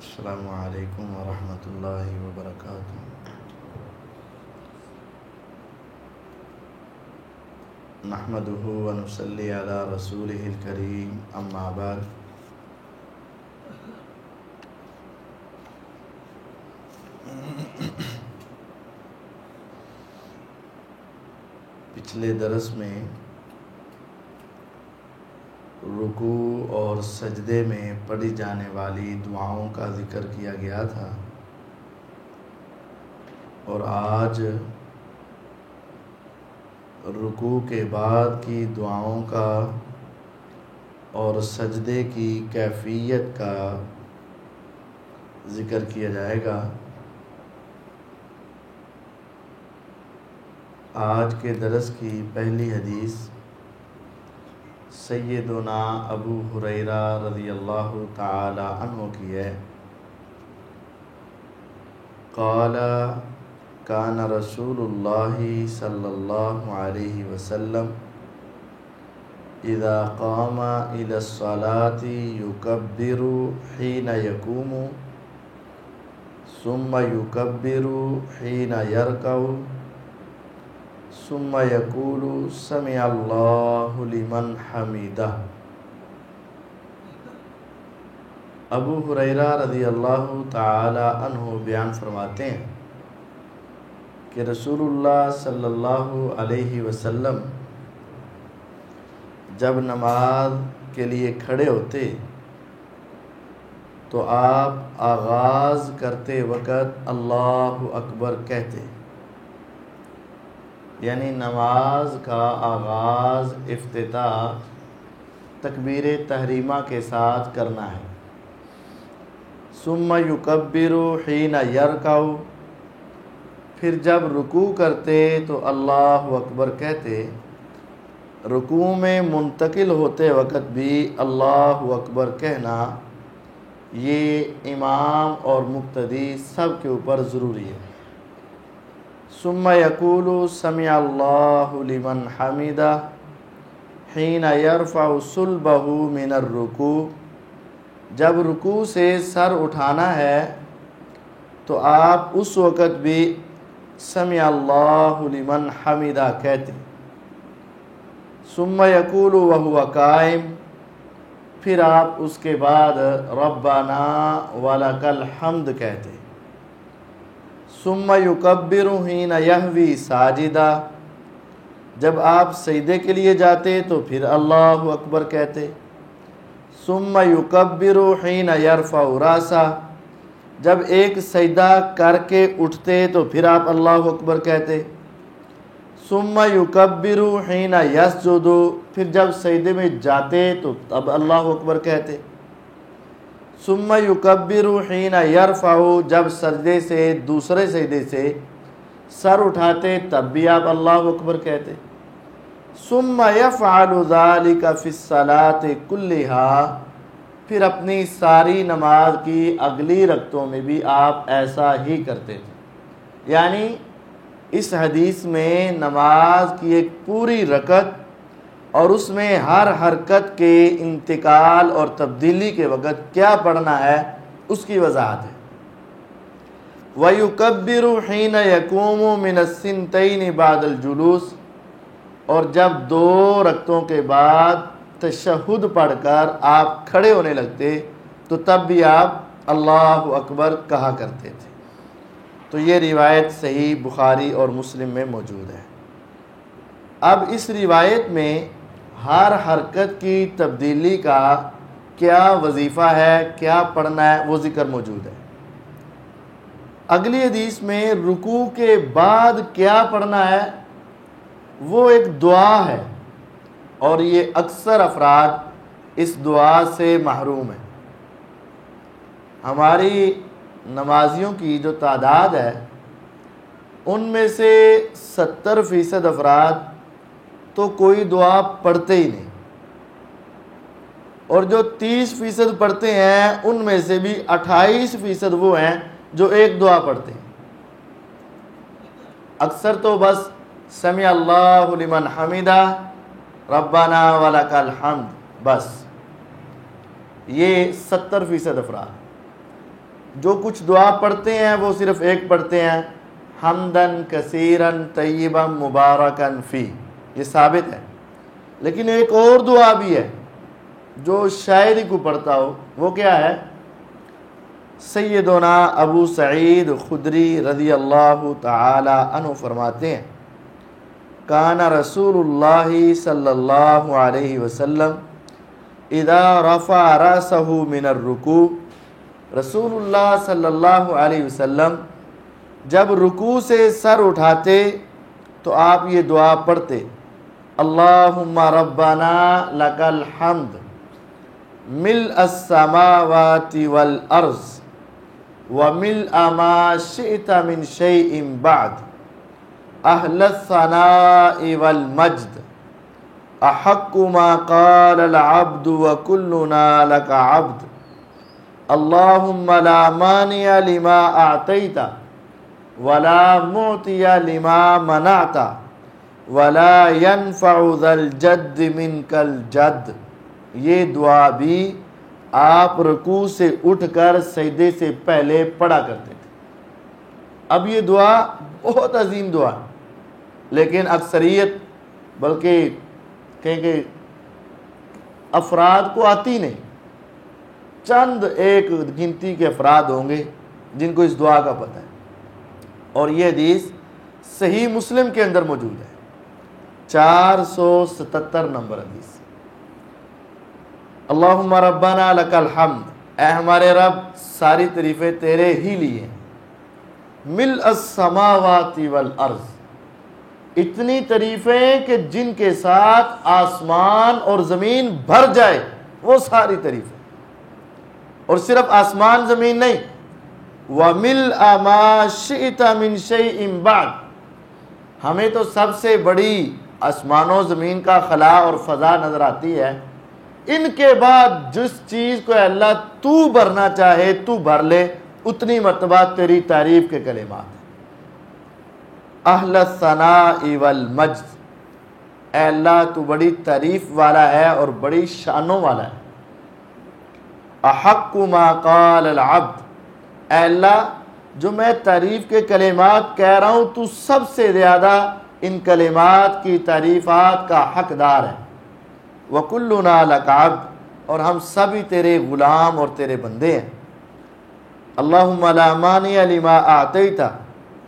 السلام علیکم ورحمۃ اللہ وبرکاتہ۔ نحمدہ ونصلی علی رسولہ الکریم، اما بعد۔ پچھلے درس میں رکوع اور سجدے میں پڑھی جانے والی دعاؤں کا ذکر کیا گیا تھا، اور آج رکوع کے بعد کی دعاؤں کا اور سجدے کی کیفیت کا ذکر کیا جائے گا۔ آج کے درس کی پہلی حدیث سیدنا ابو ہریرہ رضی اللہ تعالی عنہ کی ہے۔ قال کان رسول اللہ صلی اللہ علیہ وسلم اذا قام الى الصلاة يكبر حين يقوم ثم يكبر حين يركع ثم يقول سمع اللہ لمن حمدہ۔ ابو ہریرہ رضی اللہ تعالی عنہ بیان فرماتے ہیں کہ رسول اللہ صلی اللہ علیہ وسلم جب نماز کے لیے کھڑے ہوتے تو آپ آغاز کرتے وقت اللہ اکبر کہتے، یعنی نماز کا آغاز افتتاح تکبیر تحریمہ کے ساتھ کرنا ہے۔ ثم یکبر حین یرکع، پھر جب رکوع کرتے تو اللہ اکبر کہتے، رکوع میں منتقل ہوتے وقت بھی اللہ اکبر کہنا یہ امام اور مقتدی سب کے اوپر ضروری ہے۔ ثم یقول سمع اللہ لمن حمدہ حین یرفع صلبہ من الرکوع، جب رکوع سے سر اٹھانا ہے تو آپ اس وقت بھی سمع اللہ لمن حمدہ کہتے۔ ثم یقول وہو قائم، پھر آپ اس کے بعد ربنا ولک الحمد کہتے۔ ثم یکبر حین یہوی ساجدہ، جب آپ سجدے کے لیے جاتے تو پھر اللہ اکبر کہتے۔ ثم یکبر حین یرفع راسہ، جب ایک سجدہ کر کے اٹھتے تو پھر آپ اللہ اکبر کہتے۔ ثم یکبر حین یسجد، پھر جب سجدے میں جاتے تو اب اللہ اکبر کہتے۔ ثم یکبر حین یرفع، جب سجدے سے دوسرے سجدے سے سر اٹھاتے تب بھی آپ اللہ اکبر کہتے۔ ثم یفعل ذلک فی الصلاۃ کلھا، پھر اپنی ساری نماز کی اگلی رکعتوں میں بھی آپ ایسا ہی کرتے تھے۔ یعنی اس حدیث میں نماز کی ایک پوری رکعت اور اس میں ہر حرکت کے انتقال اور تبدیلی کے وقت کیا پڑھنا ہے اس کی وضاحت ہے۔ وَيُكَبِّرُ حِينَ يَقُومُ مِنَ الثِّنْتَيْنِ بَعْدَ الْجُلُوسِ، اور جب دو رکعتوں کے بعد تشہد پڑھ کر آپ کھڑے ہونے لگتے تو تب بھی آپ اللہ اکبر کہا کرتے تھے۔ تو یہ روایت صحیح بخاری اور مسلم میں موجود ہے۔ اب اس روایت میں ہر حرکت کی تبدیلی کا کیا وظیفہ ہے، کیا پڑھنا ہے، وہ ذکر موجود ہے۔ اگلی حدیث میں رکوع کے بعد کیا پڑھنا ہے وہ ایک دعا ہے، اور یہ اکثر افراد اس دعا سے محروم ہیں۔ ہماری نمازیوں کی جو تعداد ہے ان میں سے 70% افراد تو کوئی دعا پڑھتے ہی نہیں، اور جو 30% پڑھتے ہیں ان میں سے بھی 28% وہ ہیں جو ایک دعا پڑھتے ہیں۔ اکثر تو بس سمع اللہ لمن حمدہ ربنا ولک الحمد، بس یہ 70% افراد۔ جو کچھ دعا پڑھتے ہیں وہ صرف ایک پڑھتے ہیں، حمدن کثیرن طیبا مبارکن فی، یہ ثابت ہے۔ لیکن ایک اور دعا بھی ہے جو شاعری کو پڑھتا ہو، وہ کیا ہے؟ سیدنا ابو سعید خدری رضی اللہ تعالی عنہ فرماتے ہیں، کان رسول اللہ صلی اللہ علیہ وسلم اذا رفع رأسہ من الرکوع، رسول اللہ صلی اللہ علیہ وسلم جب رکوع سے سر اٹھاتے تو آپ یہ دعا پڑھتے، اللہم ربنا لک الحمد ملء السماوات والارض وملء ما شئت من شیء بعد اہل الثناء والمجد احق ما قال العبد وکلنا لک عبد اللہم لا مانع لما اعطیت ولا معطی لما منعت ولا ينفع ذا الجد منک الجد۔ یہ دعا بھی آپ رکوع سے اٹھ کر سجدے سے پہلے پڑھا کرتے تھے۔ اب یہ دعا بہت عظیم دعا ہے، لیکن اکثریت بلکہ کہیں کہ افراد کو آتی نہیں، چند ایک گنتی کے افراد ہوں گے جن کو اس دعا کا پتہ ہے، اور یہ حدیث صحیح مسلم کے اندر موجود ہے، 477 نمبر حدیث۔ اللہم ربنا لک الحمد، اے ہمارے رب ساری تعریفیں تیرے ہی لیے، ملء السماوات والارض، اتنی تعریفیں کہ جن کے ساتھ آسمان اور زمین بھر جائے، وہ ساری تعریفیں، اور صرف آسمان زمین نہیں، وَمِلْءَ مَا شِئْتَ مِنْ شَيْءٍ بَعْدٍ، ہمیں تو سب سے بڑی آسمان و زمین کا خلا اور فضا نظر آتی ہے، ان کے بعد جس چیز کو اے اللہ تو بھرنا چاہے تو بھر لے، اتنی مرتبہ تیری تعریف کے کلمات ہیں۔ اہل الثناء والمجد، اے اللہ تو بڑی تعریف والا ہے اور بڑی شانوں والا ہے۔ احق ما قال العبد، اے اللہ جو میں تعریف کے کلمات کہہ رہا ہوں تو سب سے زیادہ ان کلمات کی تعریفات کا حقدار ہے۔ وَكُلُّنَا لَكَ عَبْدٌ، اور ہم سبھی تیرے غلام اور تیرے بندے ہیں۔ اللہم لا مانع لما اعطیت،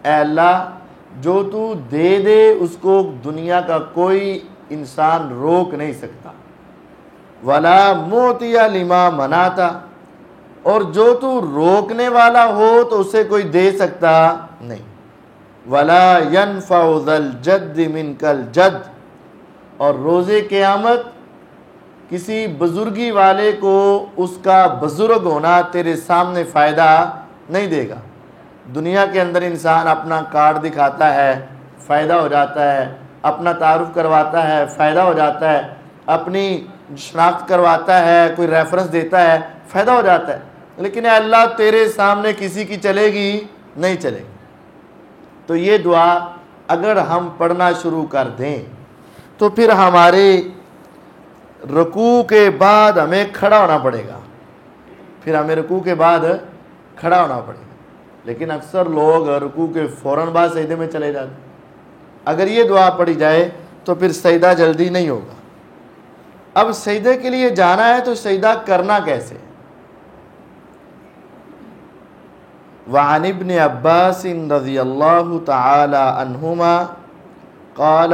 اے اللہ جو تو دے دے اس کو دنیا کا کوئی انسان روک نہیں سکتا، ولا معطی لما منعت، اور جو تو روکنے والا ہو تو اسے کوئی دے سکتا نہیں، ولا ينفع ذا الجد منک الجد، اور روز قیامت کسی بزرگی والے کو اس کا بزرگ ہونا تیرے سامنے فائدہ نہیں دے گا۔ دنیا کے اندر انسان اپنا کارڈ دکھاتا ہے، فائدہ ہو جاتا ہے، اپنا تعارف کرواتا ہے، فائدہ ہو جاتا ہے، اپنی شناخت کرواتا ہے، کوئی ریفرنس دیتا ہے، فائدہ ہو جاتا ہے، لیکن اے اللہ تیرے سامنے کسی کی چلے گی نہیں چلے گی۔ تو یہ دعا اگر ہم پڑھنا شروع کر دیں تو پھر ہمارے رکوع کے بعد ہمیں کھڑا ہونا پڑے گا، پھر ہمیں رکوع کے بعد کھڑا ہونا پڑے گا، لیکن اکثر لوگ رکوع کے فوراً بعد سجدے میں چلے جاتے ہیں۔ اگر یہ دعا پڑھی جائے تو پھر سجدہ جلدی نہیں ہوگا۔ اب سجدے کے لیے جانا ہے تو سجدہ کرنا کیسے؟ وعن ابن عباس رضی اللہ تعالی عنہما قال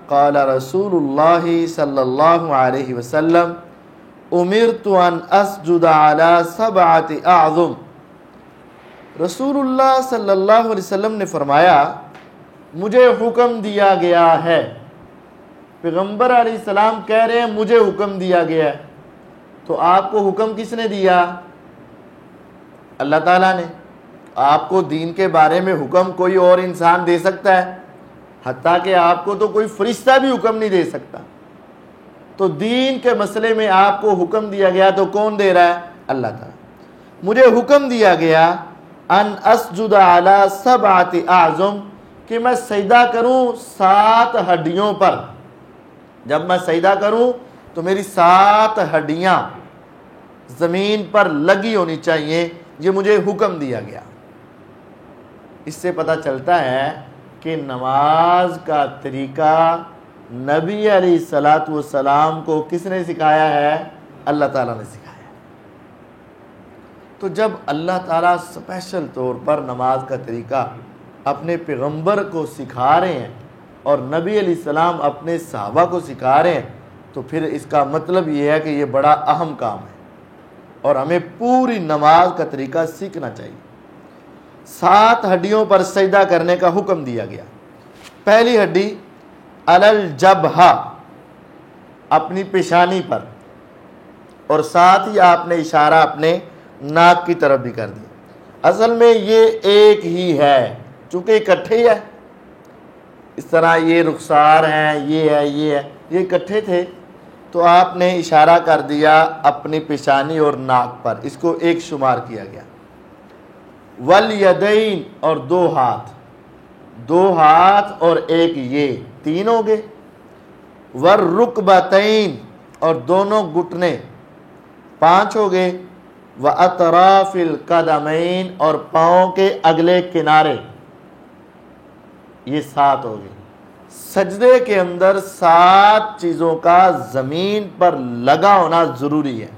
قال رسول اللہ صلی اللہ علیہ وسلم امرت ان اسجد علی 7 اعظم، رسول اللہ صلی اللہ علیہ وسلم نے فرمایا مجھے حکم دیا گیا ہے، پیغمبر علیہ السلام کہہ رہے ہیں مجھے حکم دیا گیا ہے، تو آپ کو حکم کس نے دیا؟ اللہ تعالیٰ نے۔ آپ کو دین کے بارے میں حکم کوئی اور انسان دے سکتا ہے؟ حتیٰ کہ آپ کو تو کوئی فرشتہ بھی حکم نہیں دے سکتا۔ تو دین کے مسئلے میں آپ کو حکم دیا گیا تو کون دے رہا ہے؟ اللہ تعالیٰ۔ مجھے حکم دیا گیا ان اسجد علی 7 اعظم، کہ میں سجدہ کروں 7 ہڈیوں پر۔ جب میں سجدہ کروں تو میری 7 ہڈیاں زمین پر لگی ہونی چاہیے، یہ مجھے حکم دیا گیا۔ اس سے پتہ چلتا ہے کہ نماز کا طریقہ نبی علیہ الصلاۃ والسلام کو کس نے سکھایا ہے؟ اللہ تعالیٰ نے سکھایا۔ تو جب اللہ تعالیٰ اسپیشل طور پر نماز کا طریقہ اپنے پیغمبر کو سکھا رہے ہیں اور نبی علیہ السلام اپنے صحابہ کو سکھا رہے ہیں، تو پھر اس کا مطلب یہ ہے کہ یہ بڑا اہم کام ہے اور ہمیں پوری نماز کا طریقہ سیکھنا چاہیے۔ 7 ہڈیوں پر سجدہ کرنے کا حکم دیا گیا۔ پہلی ہڈی الجبہہ، اپنی پیشانی پر، اور ساتھ ہی آپ نے اشارہ اپنے ناک کی طرف بھی کر دیا۔ اصل میں یہ ایک ہی ہے، چونکہ اکٹھے ہی ہے۔ اس طرح یہ رخسار ہیں، یہ ہے، یہ اکٹھے تھے، تو آپ نے اشارہ کر دیا اپنی پیشانی اور ناک پر، اس کو ایک شمار کیا گیا۔ والیدین، اور 2 ہاتھ، 2 ہاتھ اور ایک یہ، 3 ہو گئے۔ والرکبتین، اور دونوں گھٹنے، 5 ہو گئے۔ واطراف القدمین، اور پاؤں کے اگلے کنارے، یہ 7 ہو گئے۔ سجدے کے اندر 7 چیزوں کا زمین پر لگا ہونا ضروری ہے۔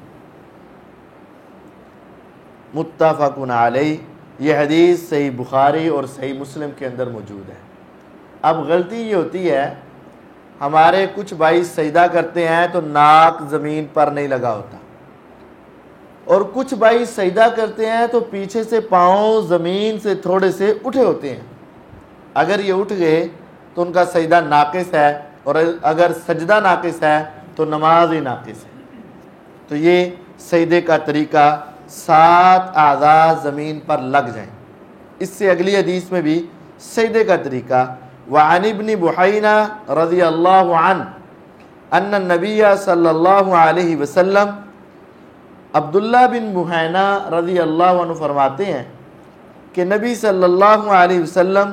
متفق علیہ، یہ حدیث صحیح بخاری اور صحیح مسلم کے اندر موجود ہے۔ اب غلطی یہ ہوتی ہے، ہمارے کچھ بھائی سجدہ کرتے ہیں تو ناک زمین پر نہیں لگا ہوتا، اور کچھ بھائی سجدہ کرتے ہیں تو پیچھے سے پاؤں زمین سے تھوڑے سے اٹھے ہوتے ہیں۔ اگر یہ اٹھ گئے تو ان کا سجدہ ناقص ہے، اور اگر سجدہ ناقص ہے تو نماز ہی ناقص ہے۔ تو یہ سجدے کا طریقہ، 7 اعضاء زمین پر لگ جائیں۔ اس سے اگلی حدیث میں بھی سجدے کا طریقہ، وعن ابن بحینہ رضی اللہ عنہ ان النبی صلی اللہ علیہ وسلم، عبداللہ بن بحینہ رضی اللہ عنہ فرماتے ہیں کہ نبی صلی اللہ علیہ وسلم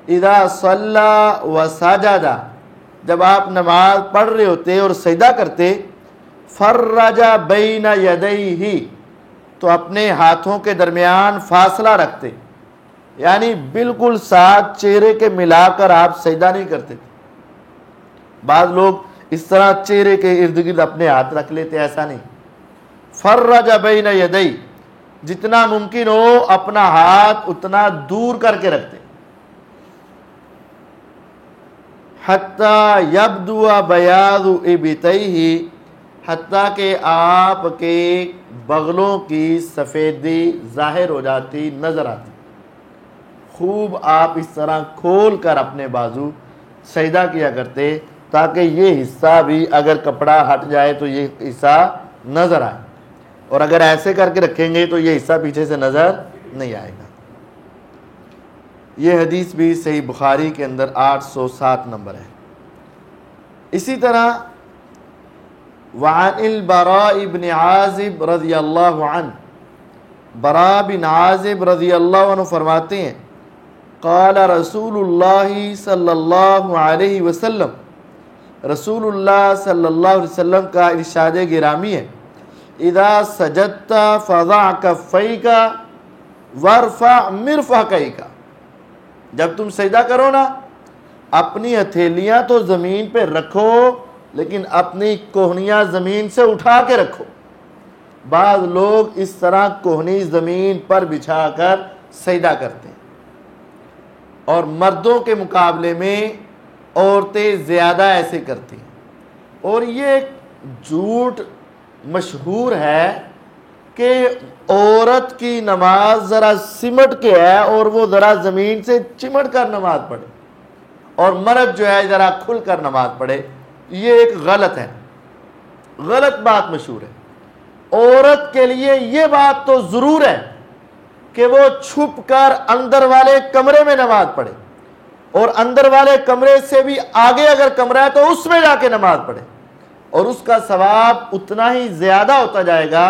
اذا صلی و سجد، جب آپ نماز پڑھ رہے ہوتے اور سجدہ کرتے، فرج بین یدیہ، تو اپنے ہاتھوں کے درمیان فاصلہ رکھتے، یعنی بالکل ساتھ چہرے کے ملا کر آپ سجدہ نہیں کرتے۔ بعض لوگ اس طرح چہرے کے ارد گرد اپنے ہاتھ رکھ لیتے، ایسا نہیں۔ فرج بین یدیہ، جتنا ممکن ہو اپنا ہاتھ اتنا دور کر کے رکھتے، حتی یبدو بیاض ابطیہ، حتیٰ کہ آپ کے بغلوں کی سفیدی ظاہر ہو جاتی، نظر آتی۔ خوب آپ اس طرح کھول کر اپنے بازو سجدہ کیا کرتے، تاکہ یہ حصہ بھی اگر کپڑا ہٹ جائے تو یہ حصہ نظر آئے، اور اگر ایسے کر کے رکھیں گے تو یہ حصہ پیچھے سے نظر نہیں آئے گا۔ یہ حدیث بھی صحیح بخاری کے اندر 807 نمبر ہے۔ اسی طرح وعن البراء بن عازب رضی اللہ عنہ، براء بن عازب رضی اللہ عنہ فرماتے ہیں، قال رسول اللہ صلی اللہ علیہ وسلم، رسول اللہ صلی اللہ علیہ وسلم کا ارشاد گرامی ہے، اذا سجدت فضع کفیک وارفع مرفقیک، جب تم سجدہ کرو نا، اپنی ہتھیلیاں تو زمین پہ رکھو، لیکن اپنی کوہنیاں زمین سے اٹھا کے رکھو۔ بعض لوگ اس طرح کوہنی زمین پر بچھا کر سجدہ کرتے ہیں، اور مردوں کے مقابلے میں عورتیں زیادہ ایسے کرتی ہیں، اور یہ ایک جھوٹ مشہور ہے کہ عورت کی نماز ذرا سمٹ کے ہے اور وہ ذرا زمین سے چمٹ کر نماز پڑھے، اور مرد جو ہے ذرا کھل کر نماز پڑھے۔ یہ ایک غلط ہے، غلط بات مشہور ہے۔ عورت کے لیے یہ بات تو ضرور ہے کہ وہ چھپ کر اندر والے کمرے میں نماز پڑھے، اور اندر والے کمرے سے بھی آگے اگر کمرہ ہے تو اس میں جا کے نماز پڑھے، اور اس کا ثواب اتنا ہی زیادہ ہوتا جائے گا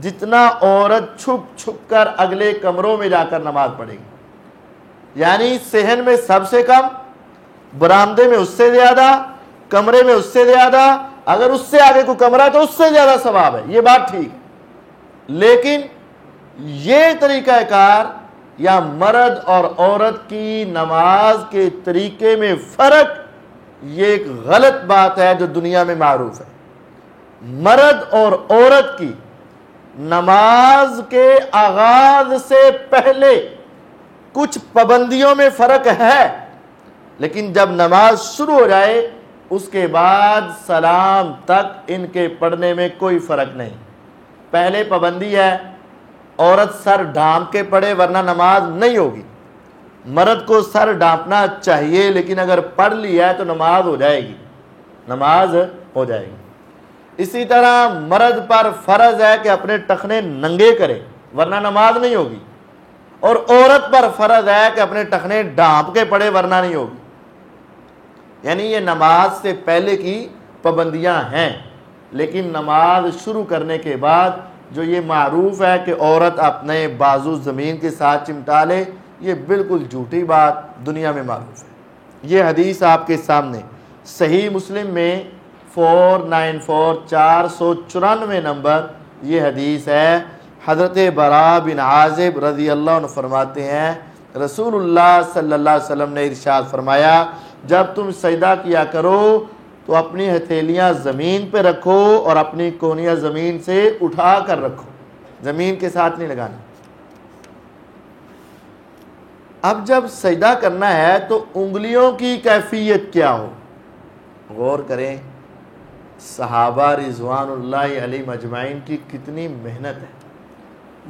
جتنا عورت چھپ چھپ کر اگلے کمروں میں جا کر نماز پڑھے گی۔ یعنی صحن میں سب سے کم، برآمدے میں اس سے زیادہ، کمرے میں اس سے زیادہ، اگر اس سے آگے کوئی کمرہ ہے تو اس سے زیادہ ثواب ہے، یہ بات ٹھیک ہے۔ لیکن یہ طریقہ کار یا مرد اور عورت کی نماز کے طریقے میں فرق، یہ ایک غلط بات ہے جو دنیا میں معروف ہے۔ مرد اور عورت کی نماز کے آغاز سے پہلے کچھ پابندیوں میں فرق ہے، لیکن جب نماز شروع ہو جائے اس کے بعد سلام تک ان کے پڑھنے میں کوئی فرق نہیں۔ پہلے پابندی ہے عورت سر ڈھانپ کے پڑھے ورنہ نماز نہیں ہوگی۔ مرد کو سر ڈھانپنا چاہیے لیکن اگر پڑھ لیا ہے تو نماز ہو جائے گی، نماز ہو جائے گی۔ اسی طرح مرد پر فرض ہے کہ اپنے ٹخنے ننگے کرے ورنہ نماز نہیں ہوگی، اور عورت پر فرض ہے کہ اپنے ٹخنے ڈھانپ کے پڑھے ورنہ نہیں ہوگی۔ یعنی یہ نماز سے پہلے کی پابندیاں ہیں، لیکن نماز شروع کرنے کے بعد جو یہ معروف ہے کہ عورت اپنے بازو زمین کے ساتھ چمٹا لے، یہ بالکل جھوٹی بات دنیا میں معروف ہے۔ یہ حدیث آپ کے سامنے صحیح مسلم میں 494 نمبر یہ حدیث ہے۔ حضرت براء بن عازب رضی اللہ عنہ فرماتے ہیں رسول اللہ صلی اللہ علیہ وسلم نے ارشاد فرمایا، جب تم سجدہ کیا کرو تو اپنی ہتھیلیاں زمین پہ رکھو اور اپنی کونیاں زمین سے اٹھا کر رکھو، زمین کے ساتھ نہیں لگانا۔ اب جب سجدہ کرنا ہے تو انگلیوں کی کیفیت کیا ہو، غور کریں صحابہ رضوان اللہ علیہم اجمعین کی کتنی محنت ہے،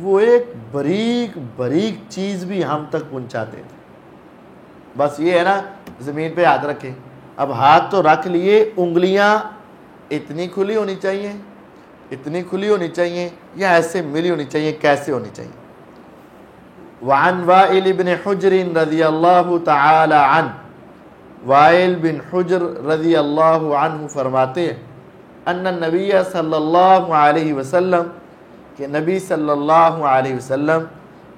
وہ ایک باریک چیز بھی ہم تک پہنچاتے تھے۔ بس یہ ہے نا زمین پہ ہاتھ رکھے، اب ہاتھ تو رکھ لیے، انگلیاں اتنی کھلی ہونی چاہیے، اتنی کھلی ہونی چاہیے یا ایسے ملی ہونی چاہیے، کیسے ہونی چاہیے؟ وعن وائل بن حجر رضی اللہ تعالی عنہ، وائل بن حجر رضی اللہ عنہ فرماتے ہیں ان النبی صلی اللہ علیہ وسلم کہ نبی صلی اللہ علیہ وسلم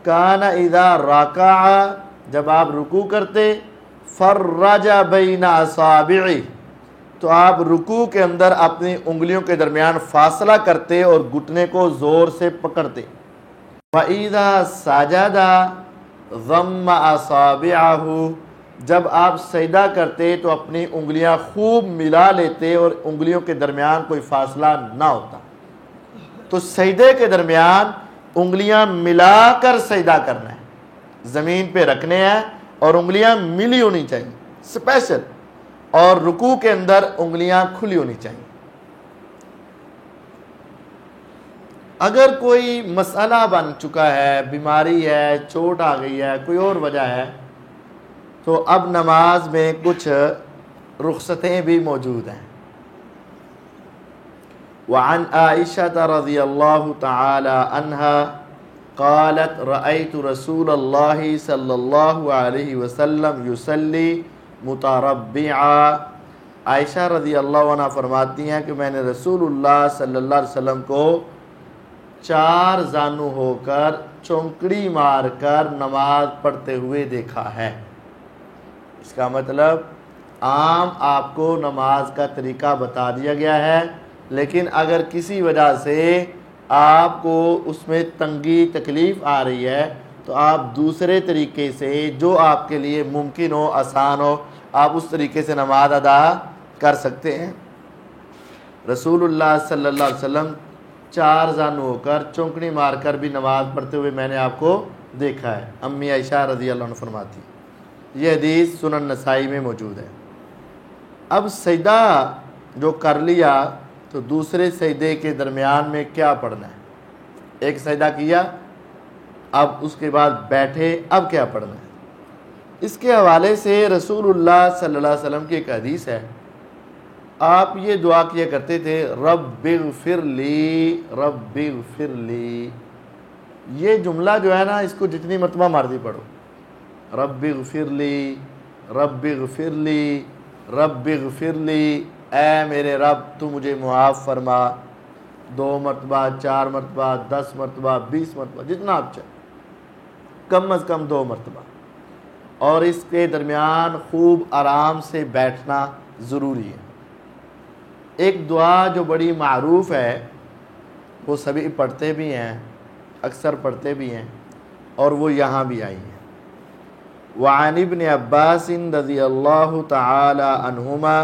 کان اذا رکع جب آپ رکوع کرتے فرج بین اصابعہ تو آپ رکوع کے اندر اپنی انگلیوں کے درمیان فاصلہ کرتے اور گھٹنے کو زور سے پکڑتے۔ وَإِذَا سَجَدَ ضَمَّ أَصَابِعَهُ جب آپ سجدہ کرتے تو اپنی انگلیاں خوب ملا لیتے اور انگلیوں کے درمیان کوئی فاصلہ نہ ہوتا۔ تو سجدے کے درمیان انگلیاں ملا کر سجدہ کرنا ہے، زمین پہ رکھنے ہیں اور انگلیاں ملی ہونی چاہیے اسپیشل، اور رکوع کے اندر انگلیاں کھلی ہونی چاہیے۔ اگر کوئی مسئلہ بن چکا ہے، بیماری ہے، چوٹ آ گئی ہے، کوئی اور وجہ ہے، تو اب نماز میں کچھ رخصتیں بھی موجود ہیں۔ وعن عائشہ رضی اللہ تعالی عنہا قالت رأیت رسول اللہ صلی اللہ علیہ وسلم یصلی متربعا، عائشہ رضی اللہ عنہ فرماتی ہیں کہ میں نے رسول اللہ صلی اللہ علیہ وسلم کو چار زانو ہو کر چونکڑی مار کر نماز پڑھتے ہوئے دیکھا ہے۔ اس کا مطلب عام آپ کو نماز کا طریقہ بتا دیا گیا ہے، لیکن اگر کسی وجہ سے آپ کو اس میں تنگی تکلیف آ رہی ہے تو آپ دوسرے طریقے سے جو آپ کے لیے ممکن ہو، آسان ہو، آپ اس طریقے سے نماز ادا کر سکتے ہیں۔ رسول اللہ صلی اللہ علیہ وسلم چار زانو ہو کر چونکڑی مار کر بھی نماز پڑھتے ہوئے میں نے آپ کو دیکھا ہے، امی عائشہ رضی اللہ عنہ فرماتی۔ یہ حدیث سنن نسائی میں موجود ہے۔ اب سجدہ جو کر لیا تو دوسرے سجدے کے درمیان میں کیا پڑھنا ہے؟ ایک سجدہ کیا، اب اس کے بعد بیٹھے، اب کیا پڑھنا ہے؟ اس کے حوالے سے رسول اللہ صلی اللہ علیہ وسلم کی ایک حدیث ہے، آپ یہ دعا کیا کرتے تھے رب اغفر لی رب اغفر لی۔ یہ جملہ جو ہے نا اس کو جتنی مرتبہ مرضی پڑھو، رب اغفر لی رب اغفر لی رب اغفر لی، اے میرے رب تو مجھے معاف فرما، 2 مرتبہ 4 مرتبہ 10 مرتبہ 20 مرتبہ جتنا آپ چاہیں، کم از کم 2 مرتبہ، اور اس کے درمیان خوب آرام سے بیٹھنا ضروری ہے۔ ایک دعا جو بڑی معروف ہے وہ سبھی پڑھتے بھی ہیں، اکثر پڑھتے بھی ہیں اور وہ یہاں بھی آئی ہیں۔ وعن ابن عباس رضی اللہ تعالی عنہما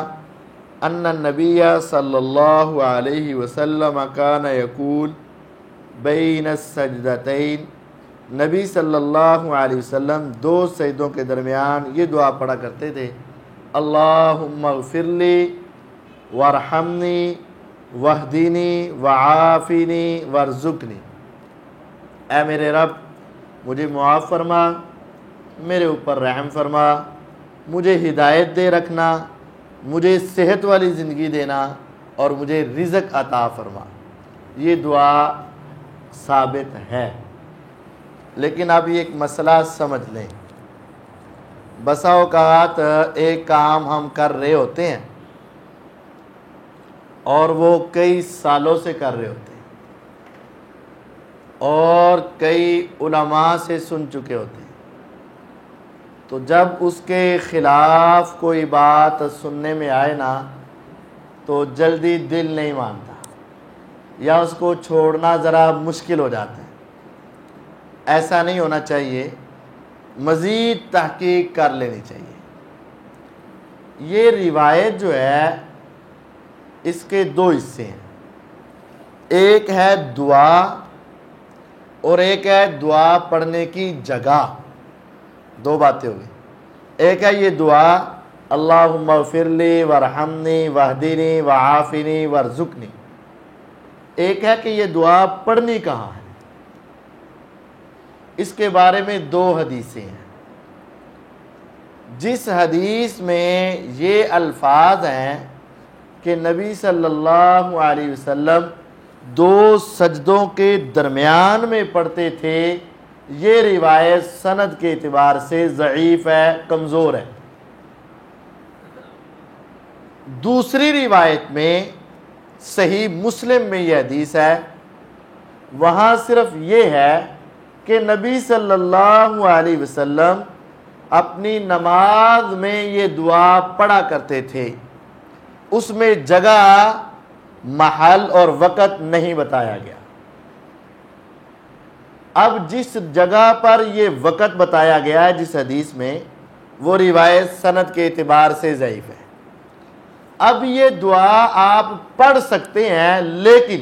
ان النبی صلی اللہ علیہ وسلم کان یقول بین السجدتین، نبی صلی اللہ علیہ وسلم دو سجدوں کے درمیان یہ دعا پڑھا کرتے تھے، اللہم اغفر لی وارحمنی واہدنی وعافنی وارزقنی، اے میرے رب مجھے معاف فرما، میرے اوپر رحم فرما، مجھے ہدایت دے رکھنا، مجھے صحت والی زندگی دینا اور مجھے رزق عطا فرما۔ یہ دعا ثابت ہے، لیکن اب یہ ایک مسئلہ سمجھ لیں۔ بسا اوقات ایک کام ہم کر رہے ہوتے ہیں اور وہ کئی سالوں سے کر رہے ہوتے ہیں اور کئی علماء سے سن چکے ہوتے ہیں، تو جب اس کے خلاف کوئی بات سننے میں آئے نا تو جلدی دل نہیں مانتا یا اس کو چھوڑنا ذرا مشکل ہو جاتا ہے۔ ایسا نہیں ہونا چاہیے، مزید تحقیق کر لینی چاہیے۔ یہ روایت جو ہے اس کے دو حصے ہیں، ایک ہے دعا اور ایک ہے دعا پڑھنے کی جگہ، دو باتیں ہوئی۔ ایک ہے یہ دعا اللہم اغفر لی وارحمنی واہدنی وعافنی وارزقنی، ایک ہے کہ یہ دعا پڑھنی کہاں ہے۔ اس کے بارے میں دو حدیثیں ہیں۔ جس حدیث میں یہ الفاظ ہیں کہ نبی صلی اللہ علیہ وسلم دو سجدوں کے درمیان میں پڑھتے تھے، یہ روایت سند کے اعتبار سے ضعیف ہے، کمزور ہے۔ دوسری روایت میں صحیح مسلم میں یہ حدیث ہے، وہاں صرف یہ ہے کہ نبی صلی اللہ علیہ وسلم اپنی نماز میں یہ دعا پڑھا کرتے تھے، اس میں جگہ، محل اور وقت نہیں بتایا گیا۔ اب جس جگہ پر یہ وقت بتایا گیا ہے جس حدیث میں، وہ روایت سند کے اعتبار سے ضعیف ہے۔ اب یہ دعا آپ پڑھ سکتے ہیں، لیکن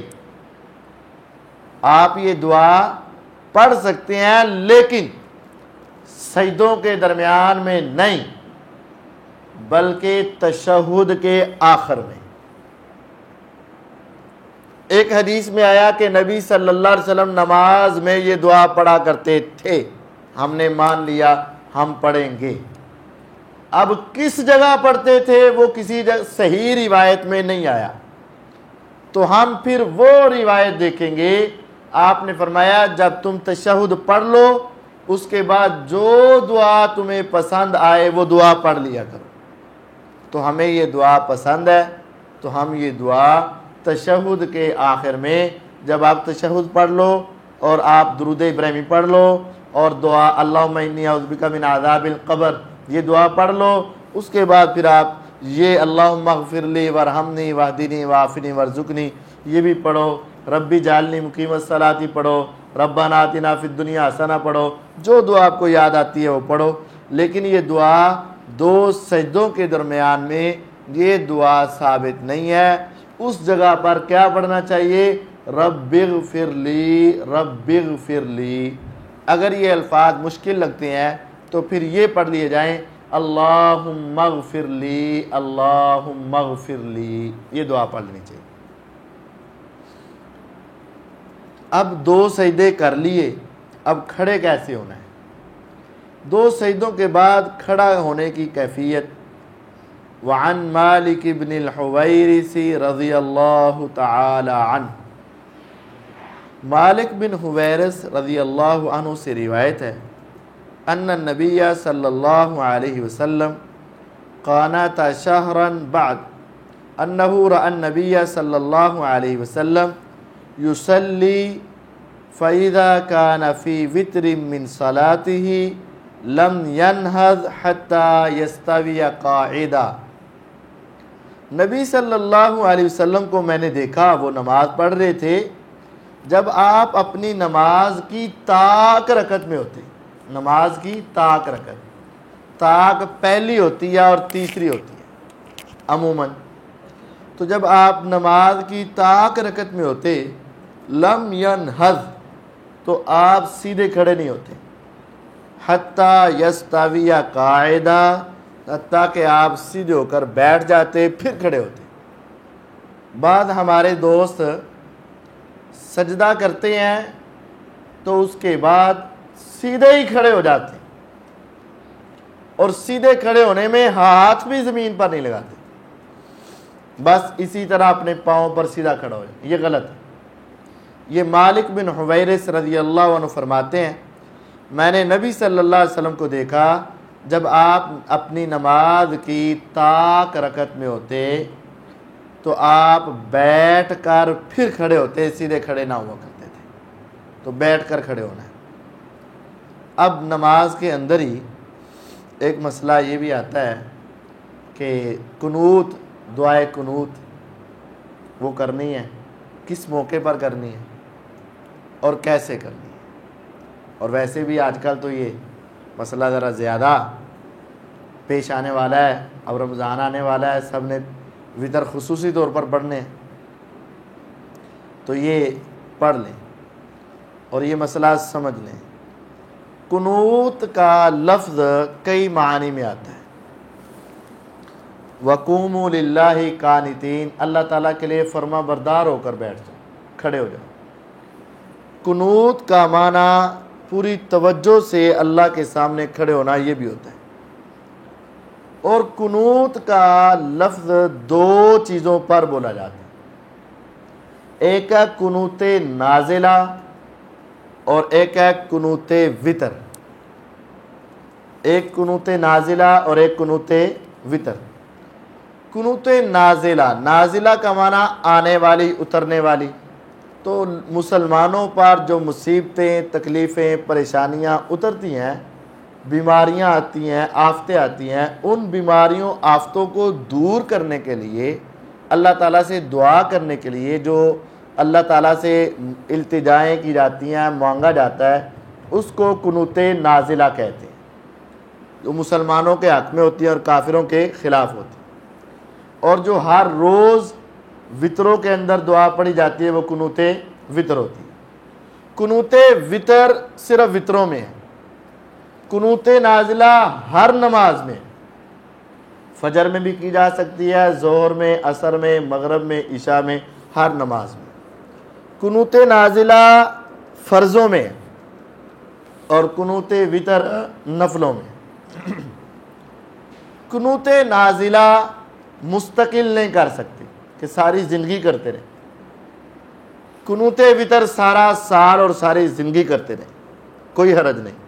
آپ یہ دعا پڑھ سکتے ہیں لیکن سجدوں کے درمیان میں نہیں، بلکہ تشہد کے آخر میں۔ ایک حدیث میں آیا کہ نبی صلی اللہ علیہ وسلم نماز میں یہ دعا پڑھا کرتے تھے، ہم نے مان لیا ہم پڑھیں گے۔ اب کس جگہ پڑھتے تھے وہ کسی صحیح روایت میں نہیں آیا، تو ہم پھر وہ روایت دیکھیں گے۔ آپ نے فرمایا جب تم تشہد پڑھ لو، اس کے بعد جو دعا تمہیں پسند آئے وہ دعا پڑھ لیا کرو۔ تو ہمیں یہ دعا پسند ہے تو ہم یہ دعا تشہد کے آخر میں، جب آپ تشہد پڑھ لو اور آپ درود ابراہیمی پڑھ لو اور دعا اللہم انی اعوذ بک من عذاب القبر یہ دعا پڑھ لو، اس کے بعد پھر آپ یہ اللہم اغفر لی وارحمنی واہدنی وعافنی وارزقنی یہ بھی پڑھو، ربی جعلنی مقیم الصلاۃ پڑھو، ربنا آتنا فی الدنیا حسنہ پڑھو، جو دعا آپ کو یاد آتی ہے وہ پڑھو۔ لیکن یہ دعا دو سجدوں کے درمیان میں یہ دعا ثابت نہیں ہے۔ اس جگہ پر کیا پڑھنا چاہیے؟ رب اغفر لی، رب اغفر لی۔ اگر یہ الفاظ مشکل لگتے ہیں تو پھر یہ پڑھ لیے جائیں اللہم اغفر لی، اللہم اغفر لی، یہ دعا پڑھ لینی چاہیے۔ اب دو سجدے کر لیے، اب کھڑے کیسے ہونا ہے؟ دو سجدوں کے بعد کھڑا ہونے کی کیفیت۔ وعن مالک بن الحویرث رضی اللہ تعالی عنہ، مالک بن حویرث رضی اللہ عنہ سے روایت ہے ان النبی صلی اللہ علیہ وسلم قانت شہرا بعد انہ رأى النبی صلی اللہ علیہ وسلم یصلی فإذا كان في وتر من صلاته لم ينهض حتى يستوي قاعدا۔ نبی صلی اللہ علیہ وسلم کو میں نے دیکھا وہ نماز پڑھ رہے تھے، جب آپ اپنی نماز کی طاق رکعت میں ہوتے ہیں، نماز کی طاق رکعت، طاق پہلی ہوتی ہے اور تیسری ہوتی ہے عموماً، تو جب آپ نماز کی طاق رکعت میں ہوتے لم ینہض، تو آپ سیدھے کھڑے نہیں ہوتے، حتیٰ یستوی قاعدہ، حتیٰ کہ آپ سیدھے ہو کر بیٹھ جاتے پھر کھڑے ہوتے۔ بعد ہمارے دوست سجدہ کرتے ہیں تو اس کے بعد سیدھے ہی کھڑے ہو جاتے ہیں، اور سیدھے کھڑے ہونے میں ہاتھ بھی زمین پر نہیں لگاتے، بس اسی طرح اپنے پاؤں پر سیدھا کھڑا ہو جائے۔ یہ غلط ہے۔ یہ مالک بن حویرث رضی اللہ عنہ فرماتے ہیں، میں نے نبی صلی اللہ علیہ وسلم کو دیکھا جب آپ اپنی نماز کی طاق رکعت میں ہوتے تو آپ بیٹھ کر پھر کھڑے ہوتے، سیدھے کھڑے نہ ہوا کرتے تھے، تو بیٹھ کر کھڑے ہونا ہے۔ اب نماز کے اندر ہی ایک مسئلہ یہ بھی آتا ہے کہ قنوت، دعائے قنوت وہ کرنی ہے، کس موقع پر کرنی ہے اور کیسے کرنی ہے۔ اور ویسے بھی آج کل تو یہ مسئلہ ذرا زیادہ پیش آنے والا ہے، اب رمضان آنے والا ہے، سب نے وطر خصوصی طور پر پڑھنے ہیں، تو یہ پڑھ لیں اور یہ مسئلہ سمجھ لیں۔ قنوت کا لفظ کئی معنی میں آتا ہے۔ وَقُومُوا لِلَّهِ قَانِتِينَ، اللہ تعالیٰ کے لیے فرما بردار ہو کر بیٹھ جاؤ، کھڑے ہو جاؤ۔ قنوت کا معنی پوری توجہ سے اللہ کے سامنے کھڑے ہونا، یہ بھی ہوتا ہے۔ اور قنوت کا لفظ دو چیزوں پر بولا جاتا ہے، ایک ہے قنوت نازلہ اور ایک ہے قنوت وتر، ایک قنوت نازلہ اور ایک قنوت وتر۔ قنوت نازلہ، نازلہ کا معنی آنے والی، اترنے والی، تو مسلمانوں پر جو مصیبتیں، تکلیفیں، پریشانیاں اترتی ہیں، بیماریاں آتی ہیں، آفتیں آتی ہیں، ان بیماریوں آفتوں کو دور کرنے کے لیے، اللہ تعالیٰ سے دعا کرنے کے لیے جو اللہ تعالیٰ سے التجائیں کی جاتی ہیں، مانگا جاتا ہے، اس کو قنوت نازلہ کہتے ہیں، جو مسلمانوں کے حق میں ہوتی ہے اور کافروں کے خلاف ہوتی ہے۔ اور جو ہر روز وطروں کے اندر دعا پڑھی جاتی ہے وہ قنوت وطر ہوتی ہے۔ قنوت وطر صرف وطروں میں ہے، قنوت نازلہ ہر نماز میں، فجر میں بھی کی جا سکتی ہے، ظہر میں، عصر میں، مغرب میں، عشاء میں، ہر نماز میں۔ قنوت نازلہ فرضوں میں اور قنوت وطر نفلوں میں۔ قنوت نازلہ مستقل نہیں کر سکتے کہ ساری زندگی کرتے رہے، قنوت وطر سارا سال اور ساری زندگی کرتے رہے، کوئی حرج نہیں۔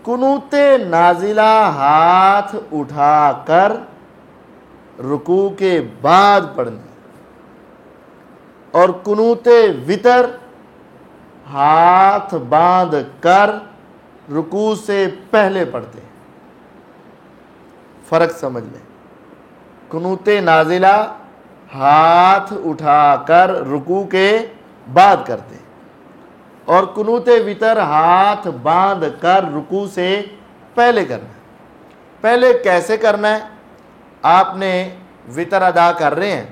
قنوت نازلہ ہاتھ اٹھا کر رکوع کے بعد پڑھنی، اور قنوت وطر ہاتھ باندھ کر رکوع سے پہلے پڑھتے ہیں۔ فرق سمجھ لیں، قنوت نازلہ ہاتھ اٹھا کر رکوع کے بعد کرتے ہیں، اور قنوت وطر ہاتھ باندھ کر رکوع سے پہلے کرنا ہے۔ پہلے کیسے کرنا ہے؟ آپ نے وطر ادا کر رہے ہیں،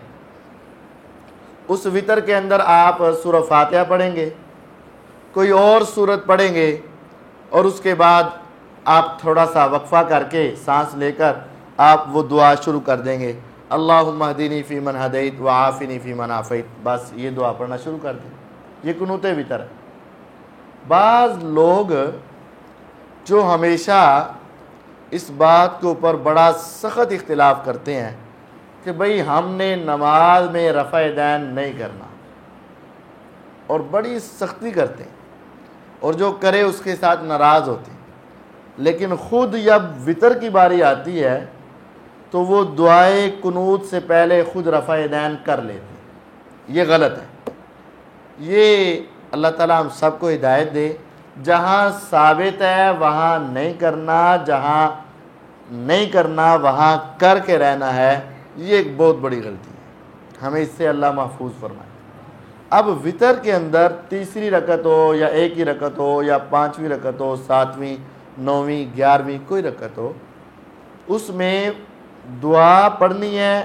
اس وطر کے اندر آپ سورہ فاتحہ پڑھیں گے، کوئی اور سورت پڑھیں گے، اور اس کے بعد آپ تھوڑا سا وقفہ کر کے سانس لے کر آپ وہ دعا شروع کر دیں گے، اللہم اہدنی فی من ہدیت وعافنی فی من عافیت، بس یہ دعا پڑھنا شروع کر دیں۔ یہ قنوت وطر ہے۔ بعض لوگ جو ہمیشہ اس بات کے اوپر بڑا سخت اختلاف کرتے ہیں کہ بھئی ہم نے نماز میں رفع دین نہیں کرنا، اور بڑی سختی کرتے ہیں، اور جو کرے اس کے ساتھ ناراض ہوتے ہیں، لیکن خود جب وطر کی باری آتی ہے تو وہ دعائے قنوت سے پہلے خود رفع دین کر لیتے ہیں۔ یہ غلط ہے۔ یہ اللہ تعالیٰ ہم سب کو ہدایت دے، جہاں ثابت ہے وہاں نہیں کرنا، جہاں نہیں کرنا وہاں کر کے رہنا ہے، یہ ایک بہت بڑی غلطی ہے، ہمیں اس سے اللہ محفوظ فرمائے۔ اب وطر کے اندر تیسری رکعت ہو یا ایک ہی رکعت ہو یا 5ویں رکعت ہو، 7ویں، 9ویں، 11ویں، کوئی رکعت ہو، اس میں دعا پڑھنی ہے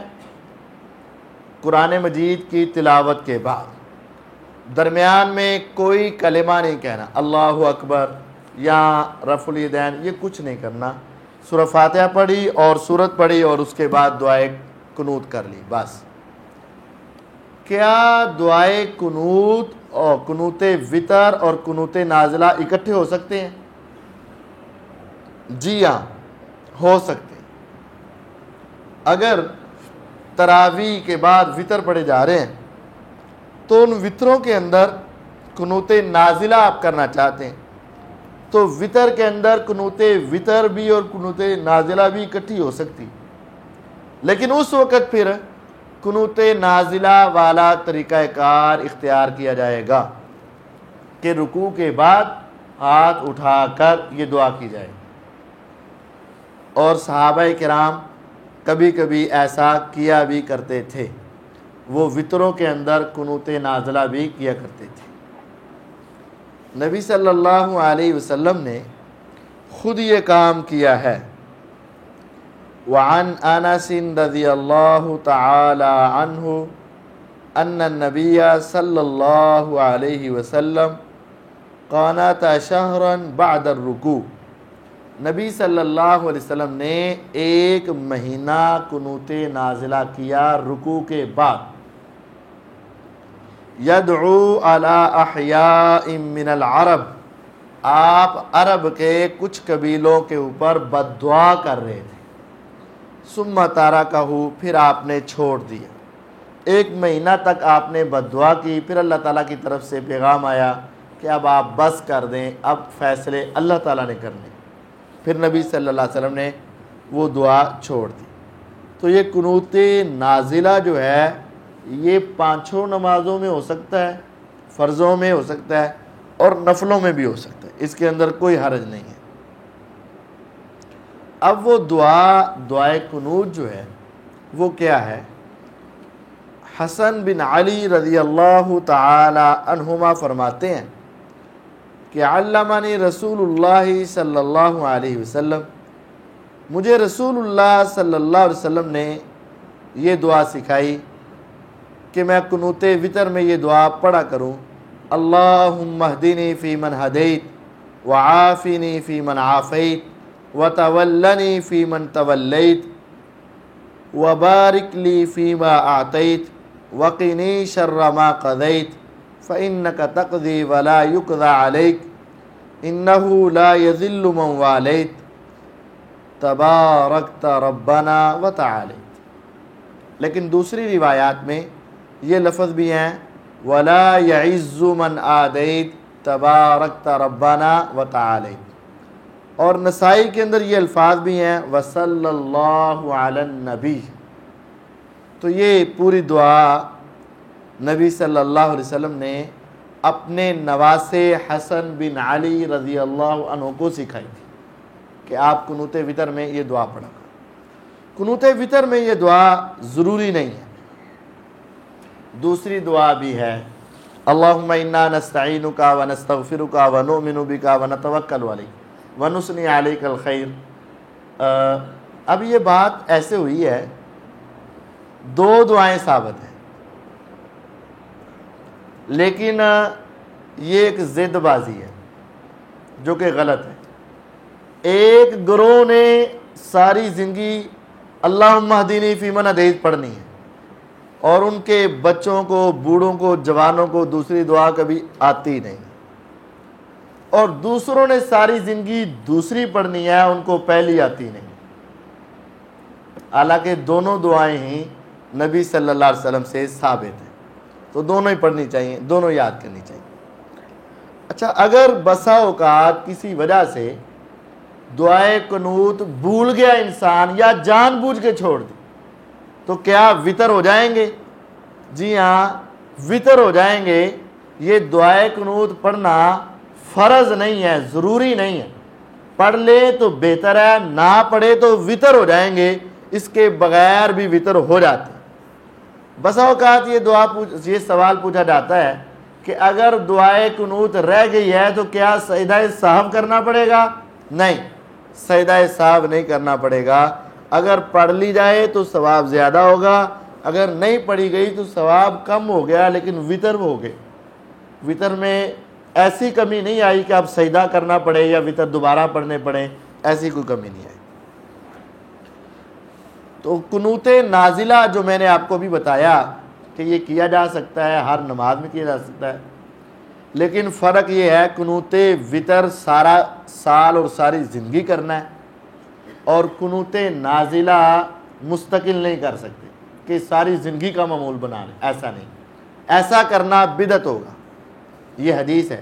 قرآن مجید کی تلاوت کے بعد، درمیان میں کوئی کلمہ نہیں کہنا، اللہ اکبر یا رفع الیدین، یہ کچھ نہیں کرنا، سورہ فاتحہ پڑھی اور سورت پڑھی اور اس کے بعد دعائے قنوت کر لی بس۔ کیا دعائے قنوت اور قنوت وطر اور قنوت نازلہ اکٹھے ہو سکتے ہیں؟ جی ہاں، ہو سکتے ہیں۔ اگر تراویح کے بعد وطر پڑھے جا رہے ہیں تو ان وطروں کے اندر قنوت نازلہ آپ کرنا چاہتے ہیں تو وطر کے اندر قنوت وطر بھی اور قنوت نازلہ بھی اکٹھی ہو سکتی، لیکن اس وقت پھر قنوت نازلہ والا طریقہ کار اختیار کیا جائے گا کہ رکوع کے بعد ہاتھ اٹھا کر یہ دعا کی جائے، اور صحابہ کرام کبھی کبھی ایسا کیا بھی کرتے تھے، وہ وطروں کے اندر قنوت نازلہ بھی کیا کرتے تھے۔ نبی صلی اللہ علیہ وسلم نے خود یہ کام کیا ہے۔ وعن انس رضی اللہ تعالی عنہ ان النبی صلی اللہ علیہ وسلم قانت شہرا بعد الرکوع، نبی صلی اللہ علیہ وسلم نے ایک مہینہ قنوت نازلہ کیا رکوع کے بعد۔ یدعو علی احیاء من العرب، آپ عرب کے کچھ قبیلوں کے اوپر بد دعا کر رہے تھے۔ ثم ترکہ، پھر آپ نے چھوڑ دیا، ایک مہینہ تک آپ نے بد دعا کی، پھر اللہ تعالیٰ کی طرف سے پیغام آیا کہ اب آپ بس کر دیں، اب فیصلے اللہ تعالیٰ نے کرنے، پھر نبی صلی اللہ علیہ وسلم نے وہ دعا چھوڑ دی۔ تو یہ قنوت نازلہ جو ہے یہ 5 نمازوں میں ہو سکتا ہے، فرضوں میں ہو سکتا ہے اور نفلوں میں بھی ہو سکتا ہے، اس کے اندر کوئی حرج نہیں ہے۔ اب وہ دعائے قنوت جو ہے وہ کیا ہے؟ حسن بن علی رضی اللہ تعالی عنہما فرماتے ہیں کہ علمنی رسول اللہ صلی اللہ علیہ وسلم، مجھے رسول اللہ صلی اللہ علیہ وسلم نے یہ دعا سکھائی کہ میں قنوت وطر میں یہ دعا پڑھا کروں، اللہم اہدنی فی من ہدیت وعافنی فی من عافیت وتولنی فی من تولیت وبارک لی فیما اعطیت وقنی شر ما قضیت فإنک تقضی ولا یقضى علیک انہ لا یذل من والیت تبارکت ربنا وتعالیت۔ لیکن دوسری روایات میں یہ لفظ بھی ہیں ولا یعز من آدیت تبارکت ربنا وتعالیت، اور نسائی کے اندر یہ الفاظ بھی ہیں وصلی اللہ علی النبی۔ تو یہ پوری دعا نبی صلی اللہ علیہ وسلم نے اپنے نواسے حسن بن علی رضی اللہ عنہ کو سکھائی تھی کہ آپ قنوت وطر میں یہ دعا پڑھا کریں۔ قنوت وطر میں یہ دعا ضروری نہیں ہے، دوسری دعا بھی ہے، اللہم انا نستعینک ونستغفرک ونؤمن بک ونتوکل علیک ونثنی علیک الخیر۔ اب یہ بات ایسے ہوئی ہے، 2 دعائیں ثابت ہیں، لیکن یہ ایک ضد بازی ہے جو کہ غلط ہے۔ ایک گروہ نے ساری زندگی اللہم اہدنی فی من ہدیت پڑھنی ہے اور ان کے بچوں کو، بوڑھوں کو، جوانوں کو دوسری دعا کبھی آتی نہیں، اور دوسروں نے ساری زندگی دوسری پڑھنی ہے، ان کو پہلی آتی نہیں، حالانکہ دونوں دعائیں ہی نبی صلی اللہ علیہ وسلم سے ثابت ہیں، تو دونوں ہی پڑھنی چاہیے، دونوں یاد کرنی چاہیے۔ اچھا، اگر بسا اوقات کسی وجہ سے دعائے قنوت بھول گیا انسان یا جان بوجھ کے چھوڑ دی تو کیا وطر ہو جائیں گے؟ جی ہاں، وطر ہو جائیں گے۔ یہ دعائے قنوت پڑھنا فرض نہیں ہے، ضروری نہیں ہے، پڑھ لے تو بہتر ہے، نہ پڑھے تو وطر ہو جائیں گے، اس کے بغیر بھی وطر ہو جاتے ہیں۔ بسا اوقات یہ سوال پوچھا جاتا ہے کہ اگر دعائے قنوت رہ گئی ہے تو کیا سجدہ سہو کرنا پڑے گا؟ نہیں، سجدہ سہو نہیں کرنا پڑے گا۔ اگر پڑھ لی جائے تو ثواب زیادہ ہوگا، اگر نہیں پڑھی گئی تو ثواب کم ہو گیا، لیکن وطر ہو گئے۔ وطر میں ایسی کمی نہیں آئی کہ اب سجدہ کرنا پڑے یا وطر دوبارہ پڑھنے پڑے، ایسی کوئی کمی نہیں آئی۔ تو قنوت نازلہ جو میں نے آپ کو بھی بتایا کہ یہ کیا جا سکتا ہے، ہر نماز میں کیا جا سکتا ہے، لیکن فرق یہ ہے قنوت وطر سارا سال اور ساری زندگی کرنا ہے، اور قنوت نازلہ مستقل نہیں کر سکتے کہ ساری زندگی کا معمول بنا لیں، ایسا نہیں، ایسا کرنا بدعت ہوگا۔ یہ حدیث ہے۔